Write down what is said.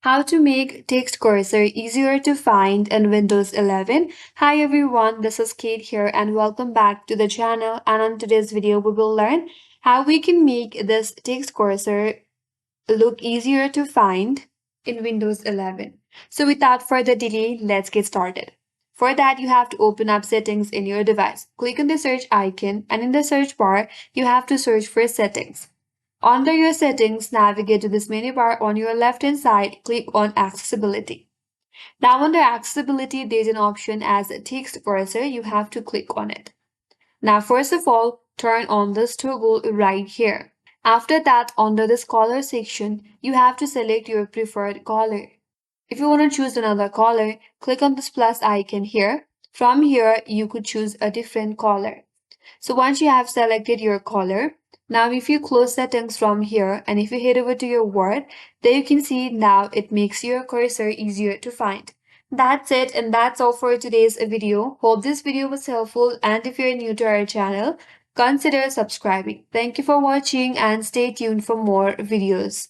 How to make text cursor easier to find in Windows 11. Hi everyone, this is Kate here and welcome back to the channel, and on today's video we will learn how we can make this text cursor look easier to find in Windows 11. So without further delay, let's get started. For that, you have to open up settings in your device. Click on the search icon and in the search bar, you have to search for settings. Under your settings, navigate to this menu bar on your left hand side, click on accessibility. Now under accessibility, there's an option as a text cursor, you have to click on it. Now first of all, turn on this toggle right here. After that, under this color section, you have to select your preferred color. If you want to choose another color, click on this plus icon here. From here, you could choose a different color. So once you have selected your color, now if you close settings from here and if you head over to your word, there you can see now it makes your cursor easier to find. That's it, and that's all for today's video. Hope this video was helpful, and if you're new to our channel, consider subscribing. Thank you for watching and stay tuned for more videos.